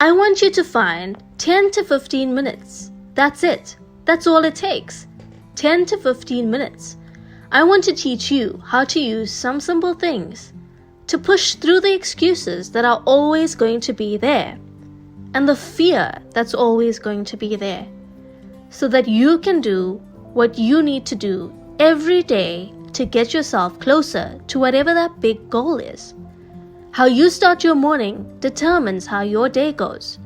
I want you to find 10 to 15 minutes. That's it. That's all it takes. 10 to 15 minutes. I want to teach you how to use some simple things to push through the excuses that are always going to be there and the fear that's always going to be there, so that you can do what you need to do every day to get yourself closer to whatever that big goal is. How you start your morning determines how your day goes.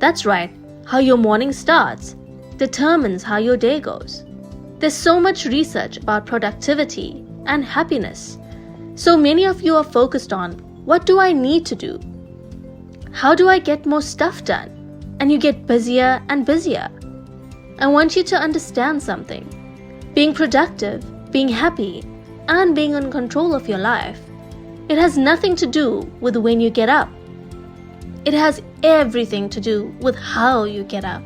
That's right, how your morning starts determines how your day goes. There's so much research about productivity and happiness. So many of you are focused on, what do I need to do? How do I get more stuff done? And you get busier and busier. I want you to understand something. Being productive, being happy, and being in control of your life, it has nothing to do with when you get up. It has everything to do with how you get up.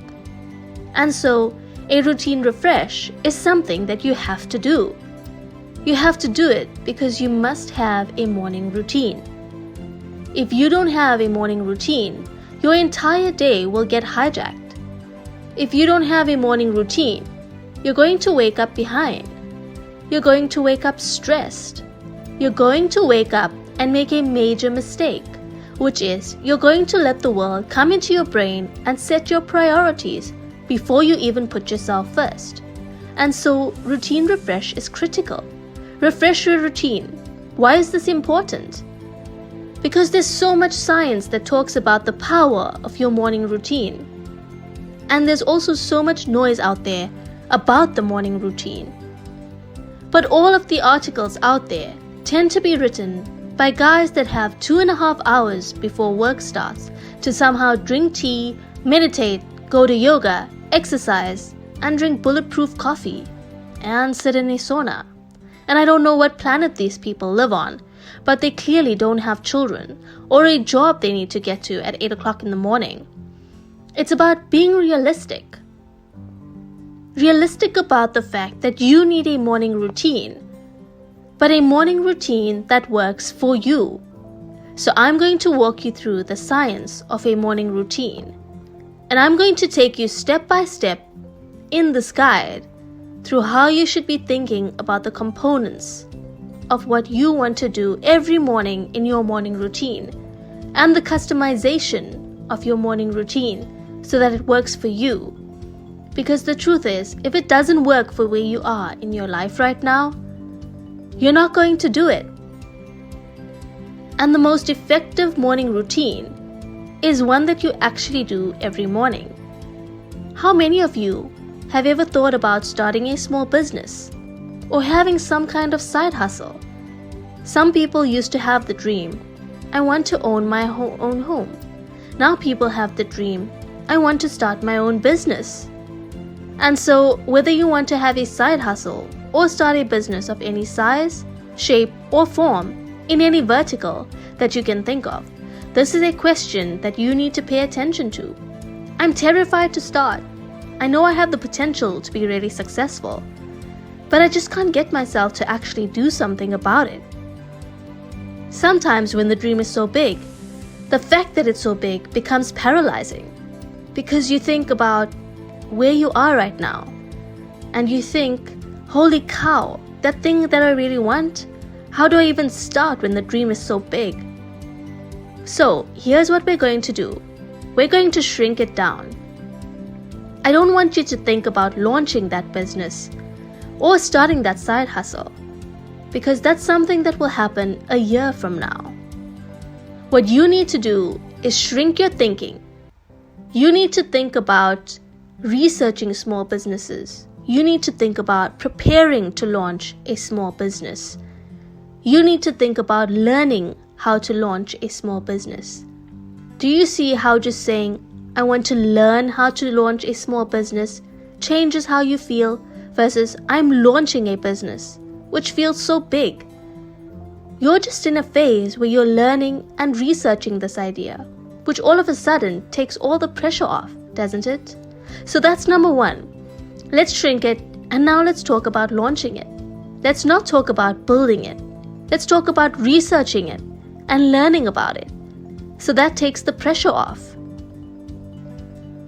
And so, a routine refresh is something that you have to do. You have to do it because you must have a morning routine. If you don't have a morning routine, your entire day will get hijacked. If you don't have a morning routine, you're going to wake up behind. You're going to wake up stressed. You're going to wake up and make a major mistake, which is you're going to let the world come into your brain and set your priorities before you even put yourself first. And so routine refresh is critical. Refresh your routine. Why is this important? Because there's so much science that talks about the power of your morning routine. And there's also so much noise out there about the morning routine. But all of the articles out there tend to be written by guys that have 2.5 hours before work starts to somehow drink tea, meditate, go to yoga, exercise, and drink bulletproof coffee, and sit in a sauna. And I don't know what planet these people live on, but they clearly don't have children or a job they need to get to at 8 o'clock in the morning. It's about being realistic. Realistic about the fact that you need a morning routine, but a morning routine that works for you. So I'm going to walk you through the science of a morning routine. And I'm going to take you step by step in this guide through how you should be thinking about the components of what you want to do every morning in your morning routine and the customization of your morning routine so that it works for you. Because the truth is, if it doesn't work for where you are in your life right now, you're not going to do it. And the most effective morning routine is one that you actually do every morning. How many of you have ever thought about starting a small business or having some kind of side hustle? Some people used to have the dream, I want to own my own home. Now people have the dream, I want to start my own business. And so whether you want to have a side hustle or start a business of any size, shape, or form in any vertical that you can think of, this is a question that you need to pay attention to. I'm terrified to start. I know I have the potential to be really successful, but I just can't get myself to actually do something about it. Sometimes when the dream is so big, the fact that it's so big becomes paralyzing because you think about where you are right now and you think, holy cow, that thing that I really want, how do I even start when the dream is so big? So here's what we're going to do. We're going to shrink it down. I don't want you to think about launching that business or starting that side hustle, because that's something that will happen a year from now. What you need to do is shrink your thinking. You need to think about researching small businesses. You need to think about preparing to launch a small business. You need to think about learning how to launch a small business. Do you see how just saying, I want to learn how to launch a small business changes how you feel versus I'm launching a business, which feels so big? You're just in a phase where you're learning and researching this idea, which all of a sudden takes all the pressure off, doesn't it? So that's number one. Let's shrink it, and now let's talk about launching it. Let's not talk about building it. Let's talk about researching it and learning about it. So that takes the pressure off.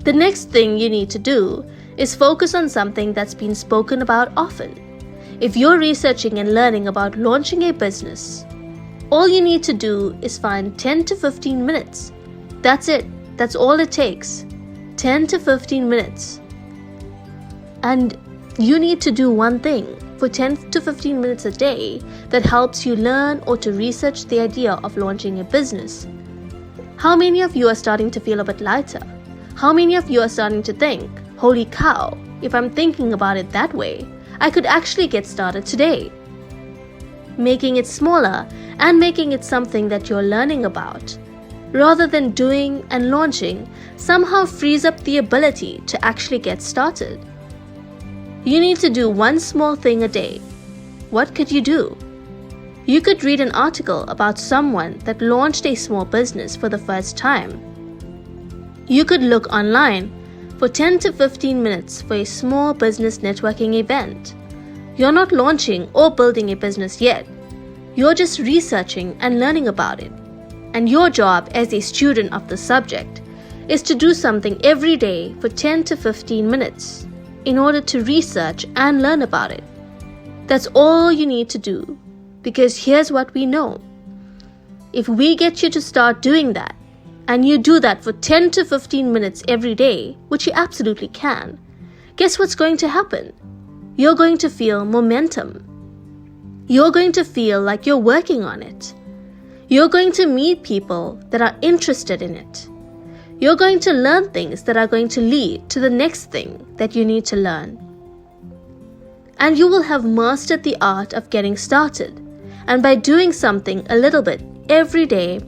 The next thing you need to do is focus on something that's been spoken about often. If you're researching and learning about launching a business, all you need to do is find 10 to 15 minutes. That's it. That's all it takes. 10 to 15 minutes. And you need to do one thing for 10 to 15 minutes a day that helps you learn or to research the idea of launching a business. How many of you are starting to feel a bit lighter? How many of you are starting to think, holy cow, if I'm thinking about it that way, I could actually get started today? Making it smaller and making it something that you're learning about, rather than doing and launching, somehow frees up the ability to actually get started. You need to do one small thing a day. What could you do? You could read an article about someone that launched a small business for the first time. You could look online for 10 to 15 minutes for a small business networking event. You're not launching or building a business yet. You're just researching and learning about it. And your job as a student of the subject is to do something every day for 10 to 15 minutes in order to research and learn about it. That's all you need to do, because here's what we know. If we get you to start doing that, and you do that for 10 to 15 minutes every day, which you absolutely can, guess what's going to happen? You're going to feel momentum. You're going to feel like you're working on it. You're going to meet people that are interested in it. You're going to learn things that are going to lead to the next thing that you need to learn. And you will have mastered the art of getting started. And by doing something a little bit every day,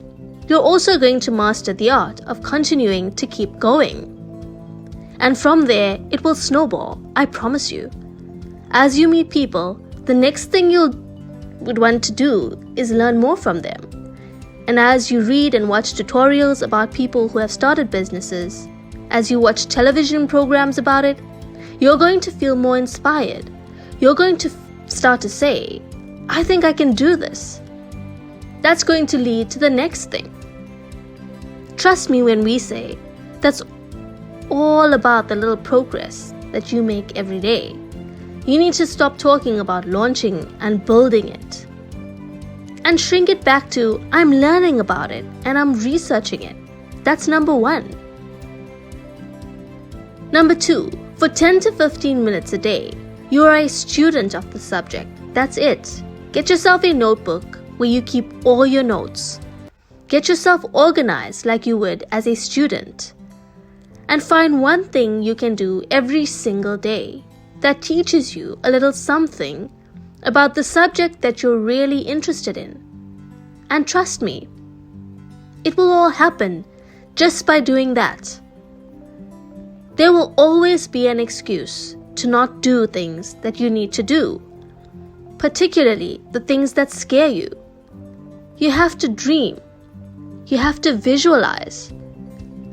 you're also going to master the art of continuing to keep going. And from there, it will snowball, I promise you. As you meet people, the next thing you would want to do is learn more from them. And as you read and watch tutorials about people who have started businesses, as you watch television programs about it, you're going to feel more inspired. You're going to start to say, I think I can do this. That's going to lead to the next thing. Trust me when we say, that's all about the little progress that you make every day. You need to stop talking about launching and building it, and shrink it back to, I'm learning about it and I'm researching it. That's number 1. Number 2, for 10 to 15 minutes a day, you are a student of the subject. That's it. Get yourself a notebook where you keep all your notes. Get yourself organized like you would as a student. And find one thing you can do every single day that teaches you a little something about the subject that you're really interested in. And trust me, it will all happen just by doing that. There will always be an excuse to not do things that you need to do, particularly the things that scare you. You have to dream. You have to visualize.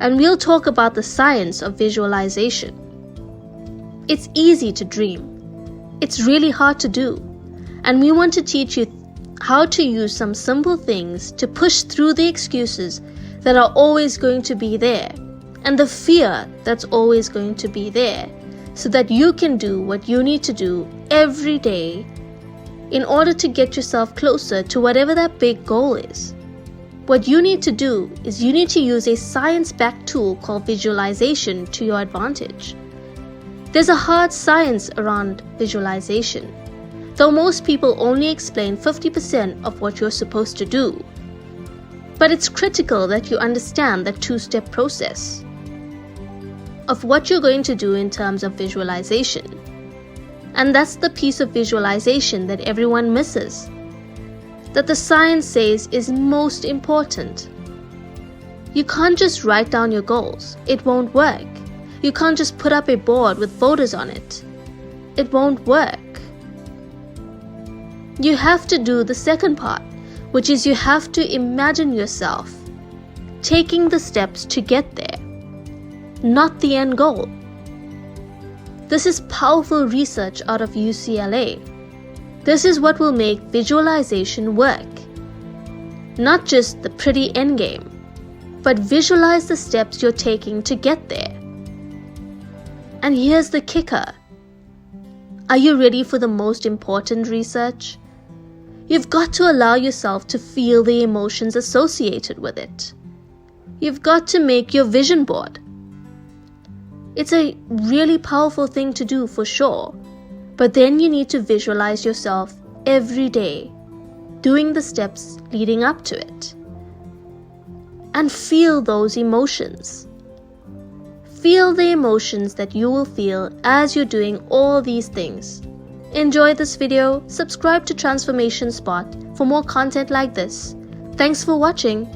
And we'll talk about the science of visualization. It's easy to dream. It's really hard to do. And we want to teach you how to use some simple things to push through the excuses that are always going to be there and the fear that's always going to be there, so that you can do what you need to do every day in order to get yourself closer to whatever that big goal is. What you need to do is you need to use a science-backed tool called visualization to your advantage. There's a hard science around visualization, though most people only explain 50% of what you're supposed to do. But it's critical that you understand the 2-step process of what you're going to do in terms of visualization. And that's the piece of visualization that everyone misses, that the science says is most important. You can't just write down your goals. It won't work. You can't just put up a board with photos on it. It won't work. You have to do the second part, which is you have to imagine yourself taking the steps to get there, not the end goal. This is powerful research out of UCLA. This is what will make visualization work. Not just the pretty end game, but visualize the steps you're taking to get there. And here's the kicker. Are you ready for the most important research? You've got to allow yourself to feel the emotions associated with it. You've got to make your vision board. It's a really powerful thing to do for sure, but then you need to visualize yourself every day doing the steps leading up to it. And feel those emotions. Feel the emotions that you will feel as you're doing all these things. Enjoy this video, subscribe to Transformation Spot for more content like this. Thanks for watching.